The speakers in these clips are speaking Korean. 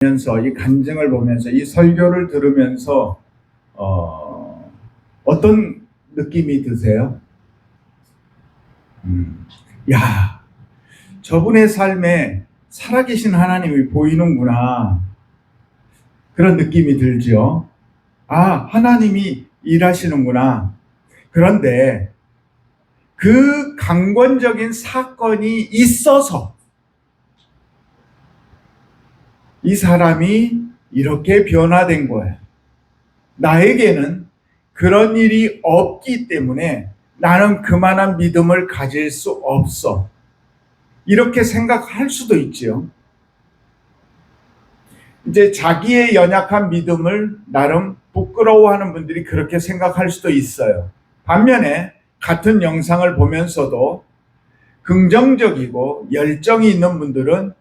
보면서 이 간증을 보면서 이 설교를 들으면서 어떤 느낌이 드세요? 야, 저분의 삶에 살아계신 하나님이 보이는구나. 그런 느낌이 들죠. 아, 하나님이 일하시는구나. 그런데 그 강권적인 사건이 있어서 이 사람이 이렇게 변화된 거예요. 나에게는 그런 일이 없기 때문에 나는 그만한 믿음을 가질 수 없어. 이렇게 생각할 수도 있지요. 이제 자기의 연약한 믿음을 나름 부끄러워하는 분들이 그렇게 생각할 수도 있어요. 반면에 같은 영상을 보면서도 긍정적이고 열정이 있는 분들은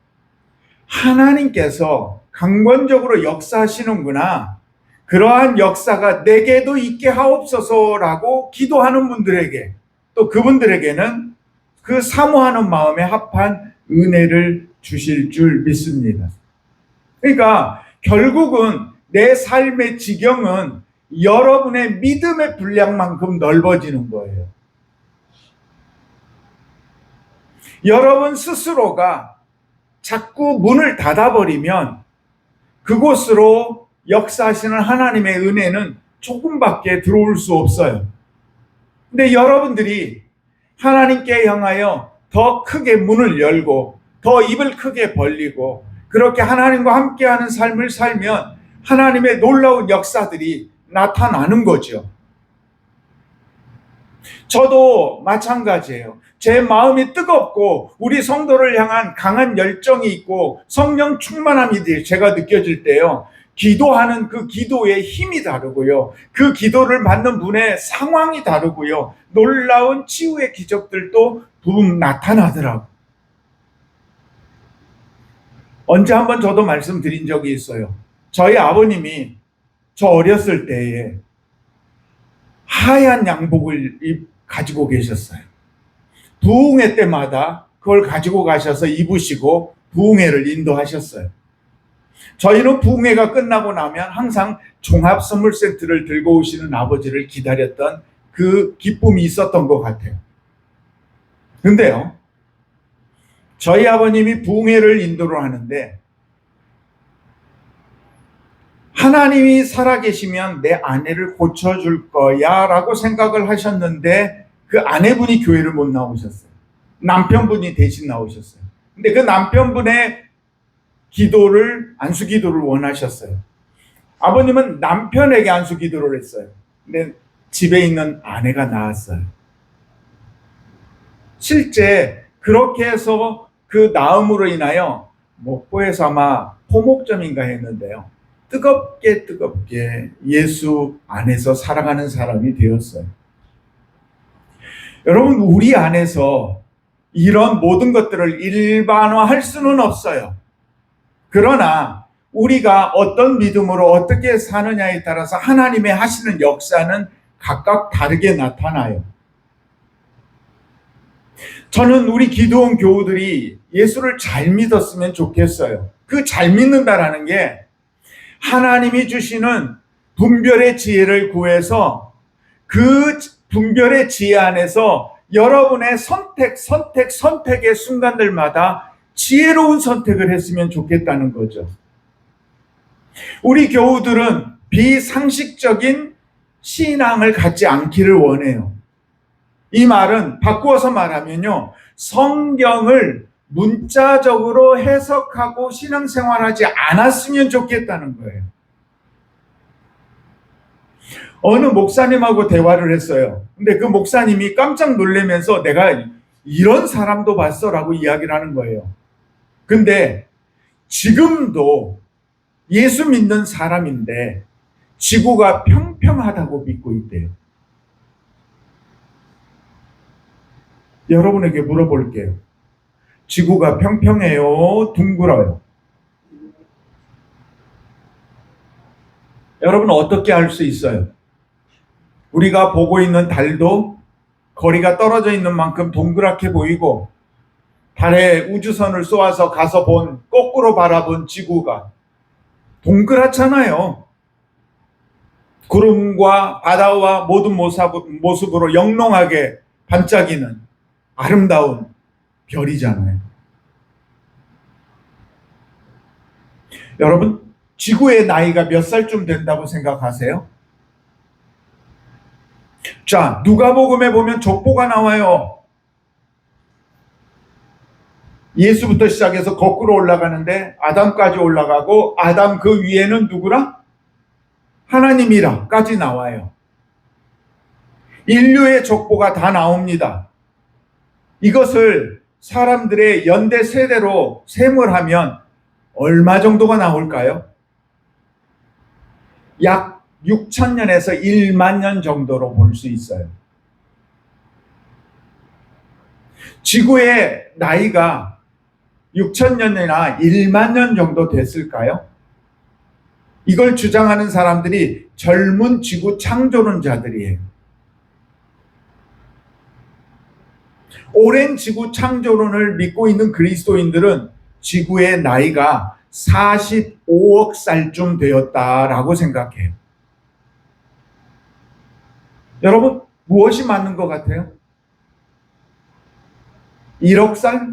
하나님께서 강권적으로 역사하시는구나. 그러한 역사가 내게도 있게 하옵소서라고 기도하는 분들에게, 또 그분들에게는 그 사모하는 마음에 합한 은혜를 주실 줄 믿습니다. 그러니까 결국은 내 삶의 지경은 여러분의 믿음의 분량만큼 넓어지는 거예요. 여러분 스스로가 자꾸 문을 닫아버리면 그곳으로 역사하시는 하나님의 은혜는 조금밖에 들어올 수 없어요. 근데 여러분들이 하나님께 향하여 더 크게 문을 열고 더 입을 크게 벌리고 그렇게 하나님과 함께하는 삶을 살면 하나님의 놀라운 역사들이 나타나는 거죠. 저도 마찬가지예요. 제 마음이 뜨겁고 우리 성도를 향한 강한 열정이 있고 성령 충만함이 제가 느껴질 때요. 기도하는 그 기도의 힘이 다르고요. 그 기도를 받는 분의 상황이 다르고요. 놀라운 치유의 기적들도 붐 나타나더라고요. 언제 한번 저도 말씀드린 적이 있어요. 저희 아버님이 저 어렸을 때에 하얀 양복을 가지고 계셨어요. 부흥회 때마다 그걸 가지고 가셔서 입으시고 부흥회를 인도하셨어요. 저희는 부흥회가 끝나고 나면 항상 종합선물세트를 들고 오시는 아버지를 기다렸던 그 기쁨이 있었던 것 같아요. 근데요, 저희 아버님이 부흥회를 인도를 하는데 하나님이 살아계시면 내 아내를 고쳐줄 거야 라고 생각을 하셨는데 그 아내분이 교회를 못 나오셨어요. 남편분이 대신 나오셨어요. 근데 그 남편분의 기도를, 안수기도를 원하셨어요. 아버님은 남편에게 안수기도를 했어요. 근데 집에 있는 아내가 나았어요. 실제 그렇게 해서 그 나음으로 인하여 목포에서 아마 포목점인가 했는데요. 뜨겁게 예수 안에서 살아가는 사람이 되었어요. 여러분, 우리 안에서 이런 모든 것들을 일반화할 수는 없어요. 그러나 우리가 어떤 믿음으로 어떻게 사느냐에 따라서 하나님의 하시는 역사는 각각 다르게 나타나요. 저는 우리 기도원 교우들이 예수를 잘 믿었으면 좋겠어요. 그 잘 믿는다라는 게 하나님이 주시는 분별의 지혜를 구해서 그 분별의 지혜 안에서 여러분의 선택의 순간들마다 지혜로운 선택을 했으면 좋겠다는 거죠. 우리 교우들은 비상식적인 신앙을 갖지 않기를 원해요. 이 말은 바꾸어서 말하면요, 성경을 문자적으로 해석하고 신앙생활하지 않았으면 좋겠다는 거예요. 어느 목사님하고 대화를 했어요. 근데 그 목사님이 깜짝 놀라면서 내가 이런 사람도 봤어 라고 이야기를 하는 거예요. 근데 지금도 예수 믿는 사람인데 지구가 평평하다고 믿고 있대요. 여러분에게 물어볼게요. 지구가 평평해요? 둥글어요? 여러분 어떻게 알 수 있어요? 우리가 보고 있는 달도 거리가 떨어져 있는 만큼 동그랗게 보이고 달에 우주선을 쏘아서 가서 본 거꾸로 바라본 지구가 동그랗잖아요. 구름과 바다와 모든 모습으로 영롱하게 반짝이는 아름다운 별이잖아요. 여러분, 지구의 나이가 몇 살쯤 된다고 생각하세요? 자, 누가복음에 보면 족보가 나와요. 예수부터 시작해서 거꾸로 올라가는데 아담까지 올라가고 아담 그 위에는 누구라? 하나님이라까지 나와요. 인류의 족보가 다 나옵니다. 이것을 사람들의 연대 세대로 셈을 하면 얼마 정도가 나올까요? 약 6,000년에서 1만 년 정도로 볼 수 있어요. 지구의 나이가 6,000년이나 1만 년 정도 됐을까요? 이걸 주장하는 사람들이 젊은 지구 창조론자들이에요. 오랜 지구 창조론을 믿고 있는 그리스도인들은 지구의 나이가 45억 살쯤 되었다라고 생각해요. 여러분, 무엇이 맞는 것 같아요? 1억 살?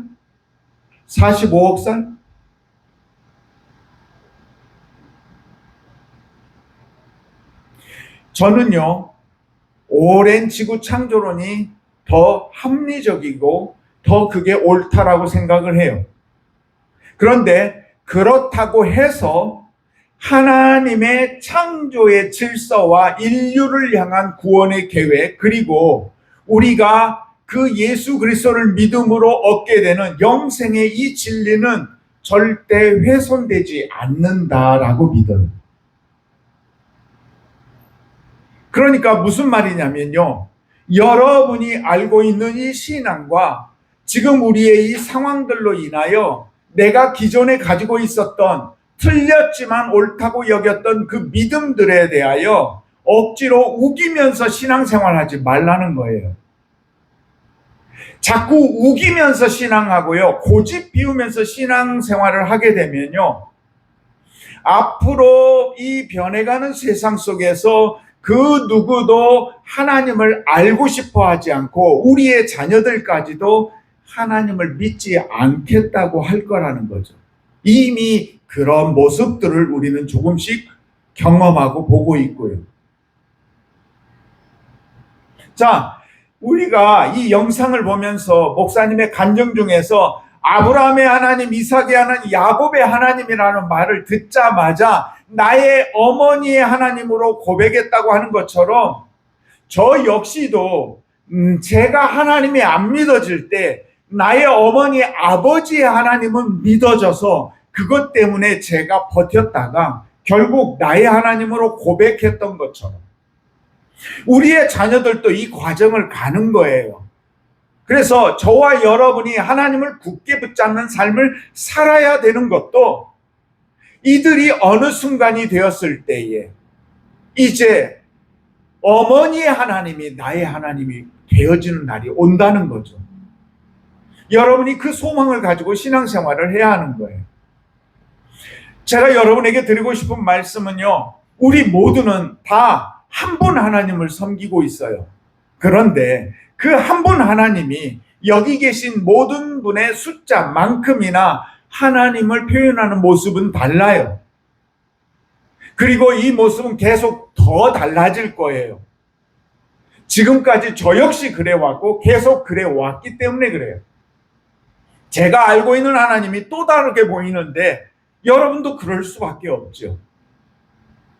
45억 살? 저는요, 오랜 지구 창조론이 더 합리적이고 더 그게 옳다라고 생각을 해요. 그런데 그렇다고 해서 하나님의 창조의 질서와 인류를 향한 구원의 계획, 그리고 우리가 그 예수 그리스도를 믿음으로 얻게 되는 영생의 이 진리는 절대 훼손되지 않는다라고 믿어요. 그러니까 무슨 말이냐면요, 여러분이 알고 있는 이 신앙과 지금 우리의 이 상황들로 인하여 내가 기존에 가지고 있었던 틀렸지만 옳다고 여겼던 그 믿음들에 대하여 억지로 우기면서 신앙생활하지 말라는 거예요. 자꾸 우기면서 신앙하고요, 고집 피우면서 신앙생활을 하게 되면요, 앞으로 이 변해가는 세상 속에서 그 누구도 하나님을 알고 싶어 하지 않고 우리의 자녀들까지도 하나님을 믿지 않겠다고 할 거라는 거죠. 이미 그런 모습들을 우리는 조금씩 경험하고 보고 있고요. 자, 우리가 이 영상을 보면서 목사님의 간증 중에서 아브라함의 하나님, 이삭의 하나님, 야곱의 하나님이라는 말을 듣자마자 나의 어머니의 하나님으로 고백했다고 하는 것처럼 저 역시도 제가 하나님이 안 믿어질 때 나의 어머니의 아버지의 하나님은 믿어져서 그것 때문에 제가 버텼다가 결국 나의 하나님으로 고백했던 것처럼 우리의 자녀들도 이 과정을 가는 거예요. 그래서 저와 여러분이 하나님을 굳게 붙잡는 삶을 살아야 되는 것도 이들이 어느 순간이 되었을 때에 이제 어머니의 하나님이 나의 하나님이 되어지는 날이 온다는 거죠. 여러분이 그 소망을 가지고 신앙생활을 해야 하는 거예요. 제가 여러분에게 드리고 싶은 말씀은요, 우리 모두는 다 한 분 하나님을 섬기고 있어요. 그런데 그 한 분 하나님이 여기 계신 모든 분의 숫자만큼이나 하나님을 표현하는 모습은 달라요. 그리고 이 모습은 계속 더 달라질 거예요. 지금까지 저 역시 그래왔고 계속 그래왔기 때문에 그래요. 제가 알고 있는 하나님이 또 다르게 보이는데 여러분도 그럴 수밖에 없죠.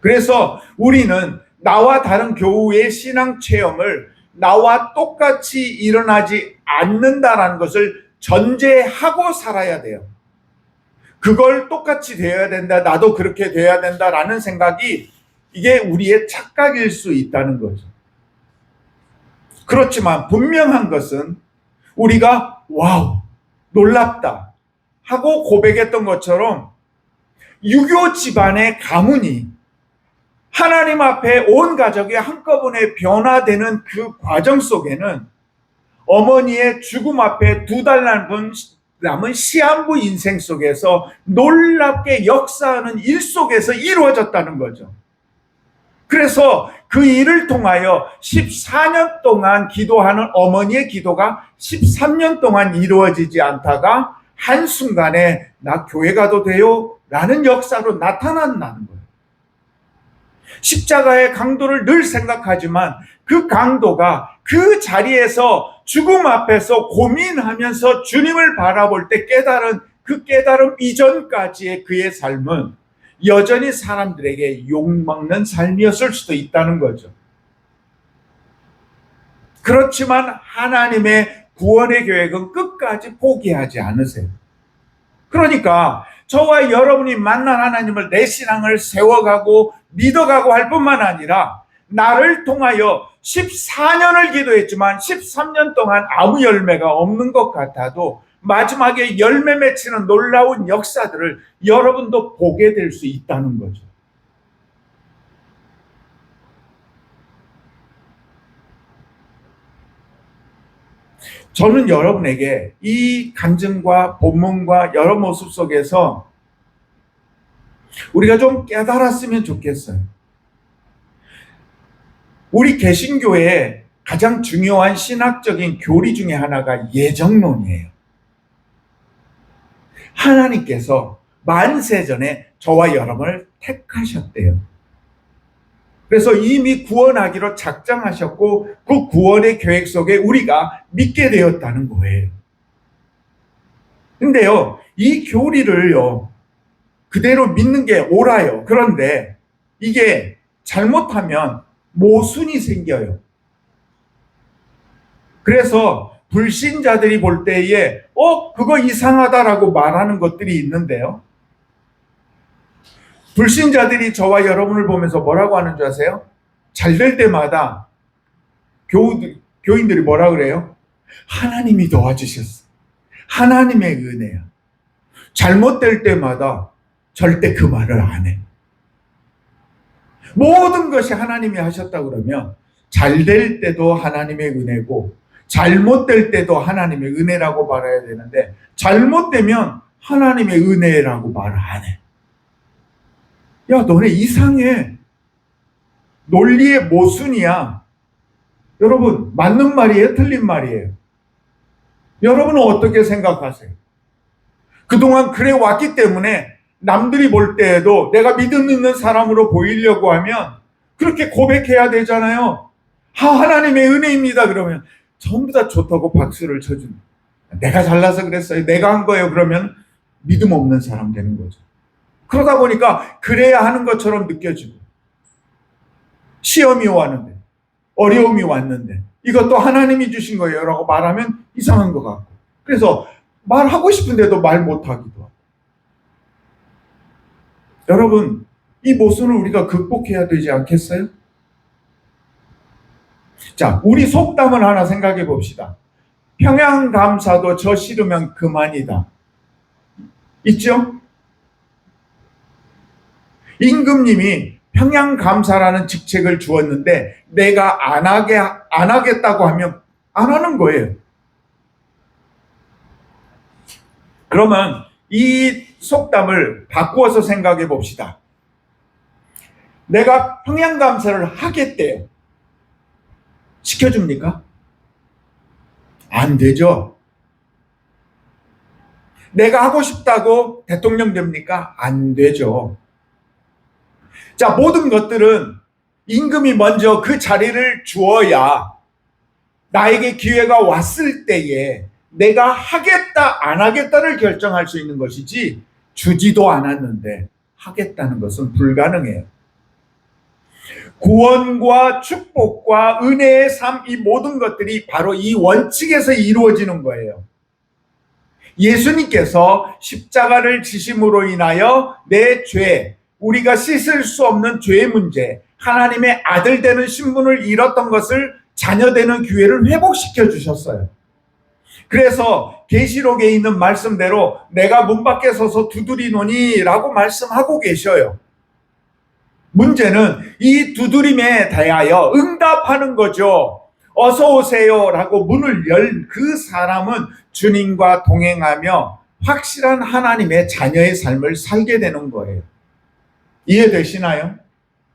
그래서 우리는 나와 다른 교우의 신앙 체험을 나와 똑같이 일어나지 않는다라는 것을 전제하고 살아야 돼요. 그걸 똑같이 되어야 된다, 나도 그렇게 되어야 된다라는 생각이 이게 우리의 착각일 수 있다는 거죠. 그렇지만 분명한 것은 우리가 와우, 놀랍다 하고 고백했던 것처럼 유교 집안의 가문이 하나님 앞에 온 가족이 한꺼번에 변화되는 그 과정 속에는 어머니의 죽음 앞에 2달 남은 남은 시한부 인생 속에서 놀랍게 역사하는 일 속에서 이루어졌다는 거죠. 그래서 그 일을 통하여 14년 동안 기도하는 어머니의 기도가 13년 동안 이루어지지 않다가 한순간에 나 교회 가도 돼요? 라는 역사로 나타난다는 거예요. 십자가의 강도를 늘 생각하지만 그 강도가 그 자리에서 죽음 앞에서 고민하면서 주님을 바라볼 때 깨달은 그 깨달음 이전까지의 그의 삶은 여전히 사람들에게 욕먹는 삶이었을 수도 있다는 거죠. 그렇지만 하나님의 구원의 계획은 끝까지 포기하지 않으세요. 그러니까 저와 여러분이 만난 하나님을 내 신앙을 세워가고 믿어가고 할 뿐만 아니라 나를 통하여 14년을 기도했지만 13년 동안 아무 열매가 없는 것 같아도 마지막에 열매 맺히는 놀라운 역사들을 여러분도 보게 될 수 있다는 거죠. 저는 여러분에게 이 간증과 본문과 여러 모습 속에서 우리가 좀 깨달았으면 좋겠어요. 우리 개신교의 가장 중요한 신학적인 교리 중에 하나가 예정론이에요. 하나님께서 만세전에 저와 여러분을 택하셨대요. 그래서 이미 구원하기로 작정하셨고 그 구원의 계획 속에 우리가 믿게 되었다는 거예요. 근데요, 이 교리를요, 그대로 믿는 게 옳아요. 그런데 이게 잘못하면 모순이 생겨요. 그래서 불신자들이 볼 때에 그거 이상하다라고 말하는 것들이 있는데요. 불신자들이 저와 여러분을 보면서 뭐라고 하는 줄 아세요? 잘 될 때마다 교인들이 뭐라 그래요? 하나님이 도와주셨어. 하나님의 은혜야. 잘못될 때마다 절대 그 말을 안 해. 모든 것이 하나님이 하셨다 그러면 잘 될 때도 하나님의 은혜고 잘못될 때도 하나님의 은혜라고 말해야 되는데 잘못되면 하나님의 은혜라고 말을 안 해. 야, 너네 이상해. 논리의 모순이야. 여러분, 맞는 말이에요? 틀린 말이에요? 여러분은 어떻게 생각하세요? 그동안 그래 왔기 때문에 남들이 볼 때에도 내가 믿음 있는 사람으로 보이려고 하면 그렇게 고백해야 되잖아요. 하나님의 은혜입니다. 그러면 전부 다 좋다고 박수를 쳐줍니다. 내가 잘나서 그랬어요. 내가 한 거예요. 그러면 믿음 없는 사람 되는 거죠. 그러다 보니까 그래야 하는 것처럼 느껴지고 시험이 왔는데 어려움이 왔는데 이것도 하나님이 주신 거예요 라고 말하면 이상한 것 같고 그래서 말하고 싶은데도 말 못하기도 하고 여러분 이 모순을 우리가 극복해야 되지 않겠어요? 자, 우리 속담을 하나 생각해 봅시다. 평양감사도 저 싫으면 그만이다. 있죠? 임금님이 평양감사라는 직책을 주었는데 내가 안 하겠다고 하면 안 하는 거예요. 그러면 이 속담을 바꾸어서 생각해 봅시다. 내가 평양감사를 하겠대요. 시켜줍니까? 안 되죠. 내가 하고 싶다고 대통령 됩니까? 안 되죠. 자, 모든 것들은 임금이 먼저 그 자리를 주어야 나에게 기회가 왔을 때에 내가 하겠다 안 하겠다를 결정할 수 있는 것이지 주지도 않았는데 하겠다는 것은 불가능해요. 구원과 축복과 은혜의 삶, 이 모든 것들이 바로 이 원칙에서 이루어지는 거예요. 예수님께서 십자가를 지심으로 인하여 내 죄, 우리가 씻을 수 없는 죄의 문제, 하나님의 아들 되는 신분을 잃었던 것을 자녀 되는 기회를 회복시켜 주셨어요. 그래서 계시록에 있는 말씀대로 내가 문 밖에 서서 두드리노니 라고 말씀하고 계셔요. 문제는 이 두드림에 대하여 응답하는 거죠. 어서 오세요라고 문을 열 그 사람은 주님과 동행하며 확실한 하나님의 자녀의 삶을 살게 되는 거예요. 이해되시나요?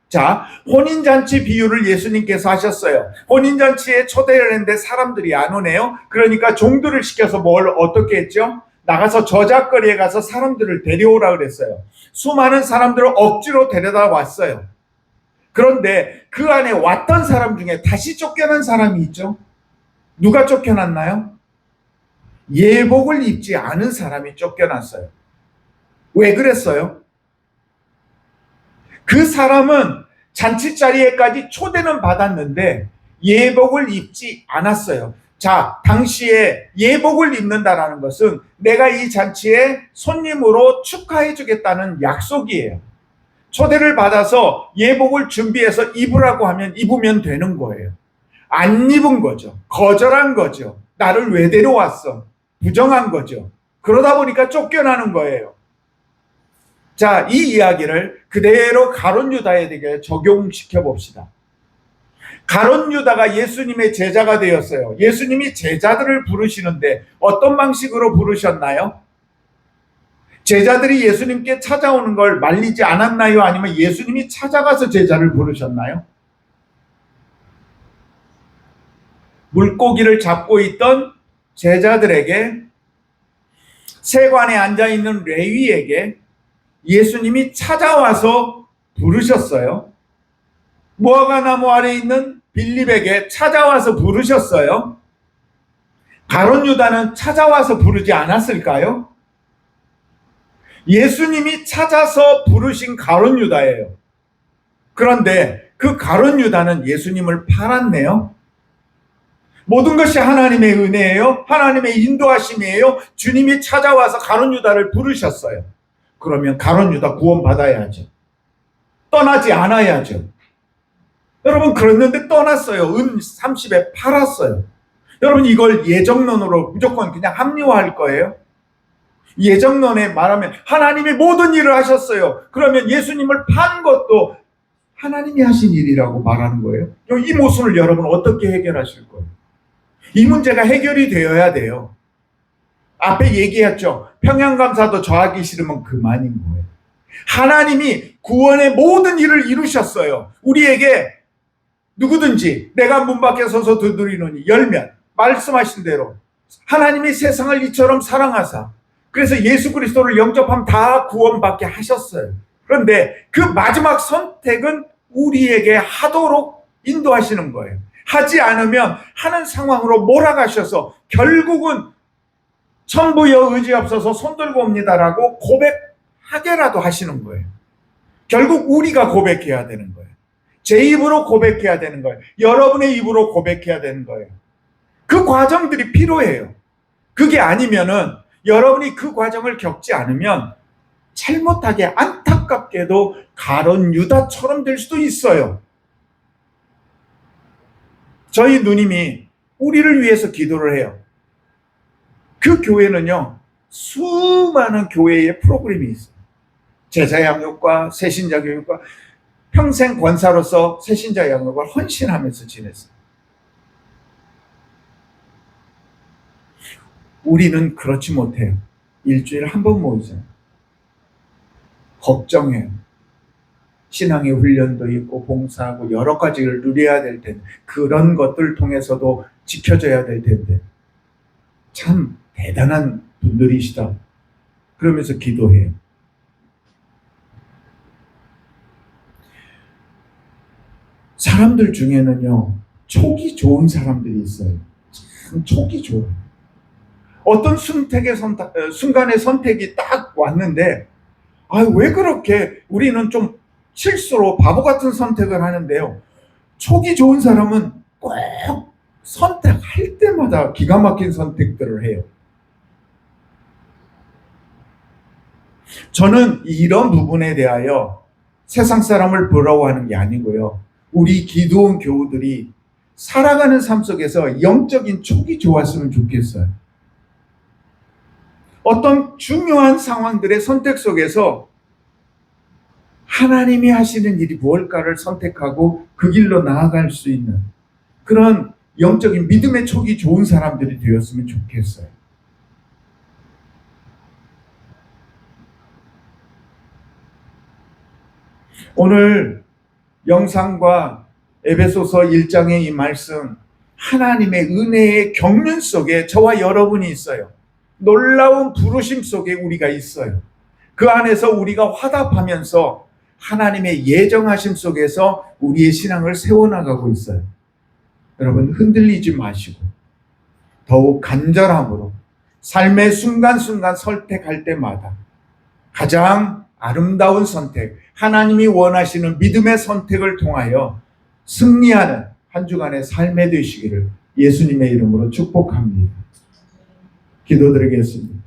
자, 혼인잔치 비유를 예수님께서 하셨어요. 혼인잔치에 초대를 했는데 사람들이 안 오네요. 그러니까 종들을 시켜서 뭘 어떻게 했죠? 나가서 저작거리에 가서 사람들을 데려오라 그랬어요. 수많은 사람들을 억지로 데려다 왔어요. 그런데 그 안에 왔던 사람 중에 다시 쫓겨난 사람이 있죠. 누가 쫓겨났나요? 예복을 입지 않은 사람이 쫓겨났어요. 왜 그랬어요? 그 사람은 잔치 자리에까지 초대는 받았는데 예복을 입지 않았어요. 자, 당시에 예복을 입는다라는 것은 내가 이 잔치에 손님으로 축하해 주겠다는 약속이에요. 초대를 받아서 예복을 준비해서 입으라고 하면 입으면 되는 거예요. 안 입은 거죠. 거절한 거죠. 나를 왜 데려왔어? 부정한 거죠. 그러다 보니까 쫓겨나는 거예요. 자, 이 이야기를 그대로 가룟 유다에게 적용시켜 봅시다. 가룟 유다가 예수님의 제자가 되었어요. 예수님이 제자들을 부르시는데 어떤 방식으로 부르셨나요? 제자들이 예수님께 찾아오는 걸 말리지 않았나요? 아니면 예수님이 찾아가서 제자를 부르셨나요? 물고기를 잡고 있던 제자들에게, 세관에 앉아있는 레위에게 예수님이 찾아와서 부르셨어요. 무화과 나무 아래 있는 빌립에게 찾아와서 부르셨어요. 가룟 유다는 찾아와서 부르지 않았을까요? 예수님이 찾아서 부르신 가룟 유다예요. 그런데 그 가룟 유다는 예수님을 팔았네요. 모든 것이 하나님의 은혜예요. 하나님의 인도하심이에요. 주님이 찾아와서 가룟 유다를 부르셨어요. 그러면 가룟 유다 구원받아야죠. 떠나지 않아야죠. 여러분, 그랬는데 떠났어요. 은 30에 팔았어요. 여러분, 이걸 예정론으로 무조건 그냥 합리화할 거예요? 예정론에 말하면 하나님이 모든 일을 하셨어요. 그러면 예수님을 판 것도 하나님이 하신 일이라고 말하는 거예요. 이 모순을 여러분 어떻게 해결하실 거예요? 이 문제가 해결이 되어야 돼요. 앞에 얘기했죠. 평양감사도 저하기 싫으면 그만인 거예요. 하나님이 구원의 모든 일을 이루셨어요. 우리에게 누구든지 내가 문 밖에 서서 두드리노니 열면, 말씀하신 대로 하나님이 세상을 이처럼 사랑하사, 그래서 예수 그리스도를 영접하면 다 구원받게 하셨어요. 그런데 그 마지막 선택은 우리에게 하도록 인도하시는 거예요. 하지 않으면 하는 상황으로 몰아가셔서 결국은 천부여 의지 없어서 손들고 옵니다라고 고백하게라도 하시는 거예요. 결국 우리가 고백해야 되는 거예요. 제 입으로 고백해야 되는 거예요. 여러분의 입으로 고백해야 되는 거예요. 그 과정들이 필요해요. 그게 아니면은, 여러분이 그 과정을 겪지 않으면 잘못하게 안타깝게도 가룟 유다처럼 될 수도 있어요. 저희 누님이 우리를 위해서 기도를 해요. 그 교회는요, 수많은 교회의 프로그램이 있어요. 제자 양육과 새신자 교육과 평생 권사로서 새신자 양육을 헌신하면서 지냈어요. 우리는 그렇지 못해요. 일주일에 한 번 모이잖아요. 걱정해요. 신앙의 훈련도 있고 봉사하고 여러 가지를 누려야 될 텐데, 그런 것들 통해서도 지켜져야 될 텐데, 참 대단한 분들이시다 그러면서 기도해요. 사람들 중에는요, 촉이 좋은 사람들이 있어요. 참 촉이 좋아요. 어떤 순간의 선택이 딱 왔는데, 왜 그렇게 우리는 좀 실수로 바보 같은 선택을 하는데요. 촉이 좋은 사람은 꼭 선택할 때마다 기가 막힌 선택들을 해요. 저는 이런 부분에 대하여 세상 사람을 부러워하는 게 아니고요. 우리 기도원 교우들이 살아가는 삶 속에서 영적인 촉이 좋았으면 좋겠어요. 어떤 중요한 상황들의 선택 속에서 하나님이 하시는 일이 무엇일까를 선택하고 그 길로 나아갈 수 있는 그런 영적인 믿음의 촉이 좋은 사람들이 되었으면 좋겠어요. 오늘 영상과 에베소서 1장의 이 말씀, 하나님의 은혜의 경륜 속에 저와 여러분이 있어요. 놀라운 부르심 속에 우리가 있어요. 그 안에서 우리가 화답하면서 하나님의 예정하심 속에서 우리의 신앙을 세워나가고 있어요. 여러분, 흔들리지 마시고 더욱 간절함으로 삶의 순간순간 선택할 때마다 가장 아름다운 선택, 하나님이 원하시는 믿음의 선택을 통하여 승리하는 한 주간의 삶이 되시기를 예수님의 이름으로 축복합니다. 기도드리겠습니다.